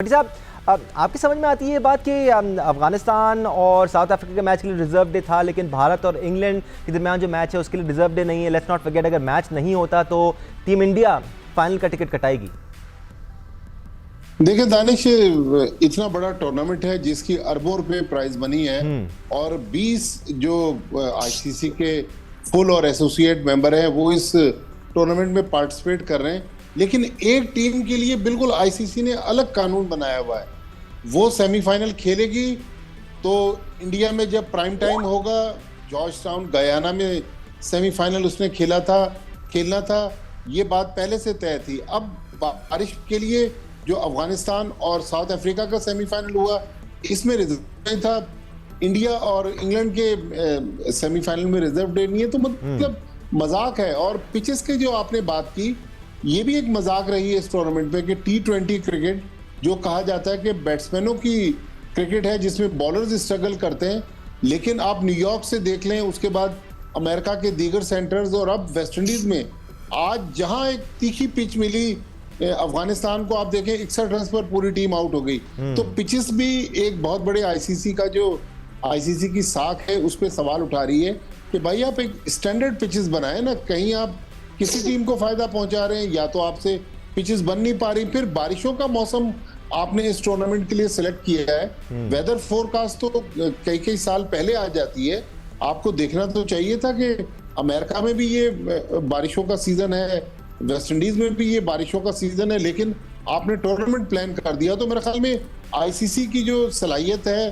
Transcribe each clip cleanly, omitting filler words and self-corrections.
भट्टी साहब, आपकी समझ में आती है ये बात कि अफगानिस्तान और साउथ अफ्रीका के मैच के लिए रिजर्व डे था, लेकिन भारत और इंग्लैंड के दरमियान जो मैच है उसके लिए रिजर्व डे नहीं है। लेट्स नॉट फॉरगेट, अगर मैच नहीं होता तो टीम इंडिया फाइनल का टिकट कटाएगी। देखिए दानिश, इतना बड़ा टूर्नामेंट है जिसकी अरबों रुपए प्राइज मनी है और 20 जो आईसीसी के फुल और एसोसिएट मेंबर हैं वो इस टूर्नामेंट में पार्टिसिपेट कर रहे हैं। लेकिन एक टीम के लिए बिल्कुल आईसीसी ने अलग कानून बनाया हुआ है। वो सेमीफाइनल खेलेगी तो इंडिया में जब प्राइम टाइम होगा, जॉर्ज टाउन गयाना में सेमीफाइनल उसने खेलना था, ये बात पहले से तय थी। अब बारिश के लिए जो अफगानिस्तान और साउथ अफ्रीका का सेमीफाइनल हुआ, इसमें रिजर्व नहीं था। इंडिया और इंग्लैंड के सेमीफाइनल में रिजर्व डे नहीं है, तो मतलब मजाक है। और पिचेस की जो आपने बात की, ये भी एक मजाक रही है इस टूर्नामेंट में कि T20 क्रिकेट जो कहा जाता है कि बैट्समैनों की क्रिकेट है जिसमें बॉलर्स स्ट्रगल करते हैं, लेकिन आप न्यूयॉर्क से देख लें, उसके बाद अमेरिका के दीगर सेंटर्स और अब वेस्ट इंडीज में आज जहां एक तीखी पिच मिली अफगानिस्तान को, आप देखें 61 रन पर पूरी टीम आउट हो गई। तो पिचेस भी एक बहुत बड़े आईसीसी की साख है, उस पर सवाल उठा रही है कि भाई आप एक स्टैंडर्ड पिचेस बनाए ना, कहीं आप किसी टीम को फायदा पहुंचा रहे हैं या तो आपसे पिचेस बन नहीं पा रही। फिर बारिशों का मौसम आपने इस टूर्नामेंट के लिए सिलेक्ट किया है। वेदर फोरकास्ट तो कई साल पहले आ जाती है, आपको देखना तो चाहिए था कि अमेरिका में भी ये बारिशों का सीजन है, वेस्ट इंडीज में भी ये बारिशों का सीजन है, लेकिन आपने टूर्नामेंट प्लान कर दिया। तो मेरे ख्याल में आईसीसी की जो सलाहियत है,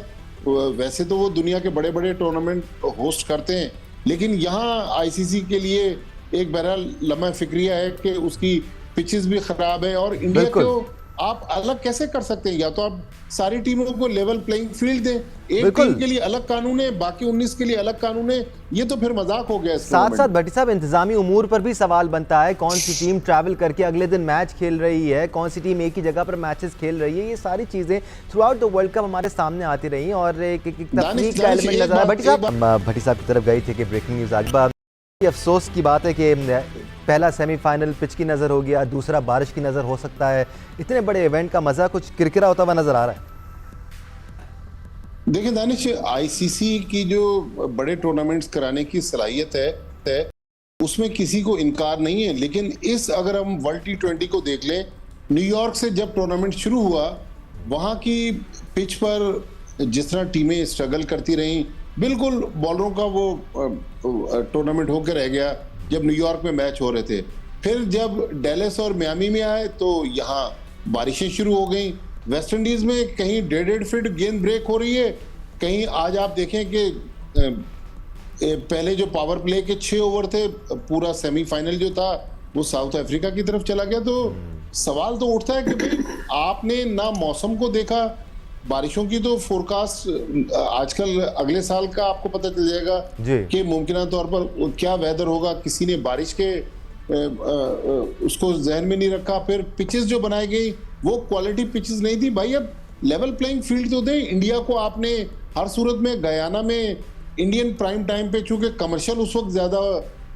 वैसे तो वो दुनिया के बड़े बड़े टूर्नामेंट होस्ट करते हैं, लेकिन यहाँ आईसीसी के लिए एक बहरहाल लम्हा फिक्रिया है कि उसकी पिचेस भी खराब है। और इंडिया को आप अलग कैसे कर सकते हैं? या तो आप सारी टीमों को लेवल प्लेइंग फील्ड दें, एक टीम के लिए अलग कानून है, बाकी 19 के लिए अलग कानून है, ये तो फिर मजाक हो गया। साथ साथ भट्टी साहब, इंतजामी उमूर पर भी सवाल बनता है। कौन सी टीम ट्रैवल करके अगले दिन मैच खेल रही है, कौन सी टीम एक ही जगह पर मैचेस खेल रही है, ये सारी चीजें through out the world cup हमारे सामने आती रही और एक तकनीक का एलिमेंट नजर आया। भट्टी साहब की तरफ गई थी कि ब्रेकिंग न्यूज आज। अफसोस की बात है कि पहला सेमीफाइनल पिच की नज़र हो गया, दूसरा बारिश की नज़र हो सकता है। इतने बड़े इवेंट का मज़ा कुछ किरकिरा होता हुआ नज़र आ रहा है। देखिए दानिश, आईसीसी की जो बड़े टूर्नामेंट्स कराने की सलाहियत है उसमें किसी को इनकार नहीं है, लेकिन अगर हम वर्ल्ड T20 को देख लें, न्यूयॉर्क से जब टूर्नामेंट शुरू हुआ, वहाँ की पिच पर जिस तरह टीमें स्ट्रगल करती रहीं, बिल्कुल बॉलरों का वो टूर्नामेंट होकर रह गया जब न्यूयॉर्क में मैच हो रहे थे। फिर जब डेलस और मियामी में आए तो यहाँ बारिशें शुरू हो गई। वेस्ट इंडीज में कहीं 1.5 फीट गेंद ब्रेक हो रही है, कहीं आज आप देखें कि पहले जो पावर प्ले के 6 ओवर थे, पूरा सेमीफाइनल जो था वो साउथ अफ्रीका की तरफ चला गया। तो सवाल तो उठता है कि आपने ना मौसम को देखा, बारिशों की तो फोरकास्ट आजकल अगले साल का आपको पता चल जाएगा कि मुमकिन तौर पर क्या वेदर होगा, किसी ने बारिश के उसको जहन में नहीं रखा। फिर पिचेस जो बनाई गई वो क्वालिटी पिचेस नहीं थी। भाई अब लेवल प्लेइंग फील्ड तो दें इंडिया को। आपने हर सूरत में गयाना में इंडियन प्राइम टाइम पे, चूंकि कमर्शियल उस वक्त ज्यादा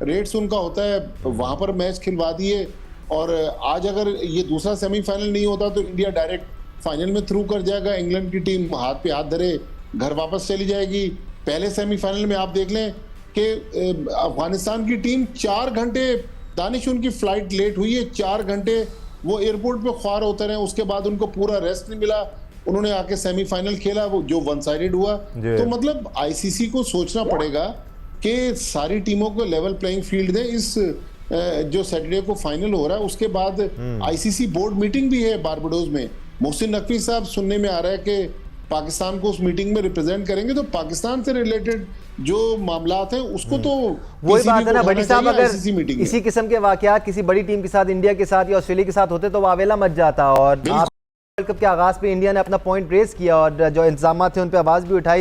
रेट्स उनका होता है, वहां पर मैच खिलवा दिए। और आज अगर ये दूसरा सेमीफाइनल नहीं होता तो इंडिया डायरेक्ट फाइनल में थ्रू कर जाएगा। इंग्लैंड की टीम हाथ पे हाथ धरे घर वापस चली जाएगी। पहले सेमीफाइनल में आप देख लें कि अफगानिस्तान की टीम 4 घंटे, दानिश उनकी फ्लाइट लेट हुई है, 4 घंटे वो एयरपोर्ट पे ख्वार होते रहे, उसके बाद उनको पूरा रेस्ट नहीं मिला, उन्होंने आके सेमीफाइनल खेला, वो जो वन साइडेड हुआ। तो मतलब आईसीसी को सोचना पड़ेगा कि सारी टीमों को लेवल प्लेइंग फील्ड दें। इस जो सैटरडे को फाइनल हो रहा है उसके बाद आईसीसी बोर्ड मीटिंग भी है बारबाडोस में। मोहसिन नकवी साहब सुनने में आ रहा है कि पाकिस्तान को उस मीटिंग में रिप्रेजेंट करेंगे, तो पाकिस्तान से रिलेटेड जो मामलात हैं उसको तो वही बात है ना भट्टी साहब, अगर इसी किस्म के वाकयात किसी बड़ी टीम के साथ, इंडिया के साथ या ऑस्ट्रेलिया के साथ होते तो वावेला मच जाता। और वर्ल्ड कप के आगाज पे इंडिया ने अपना पॉइंट रेस किया और जो इंतजाम थे उन पर आवाज भी उठाई।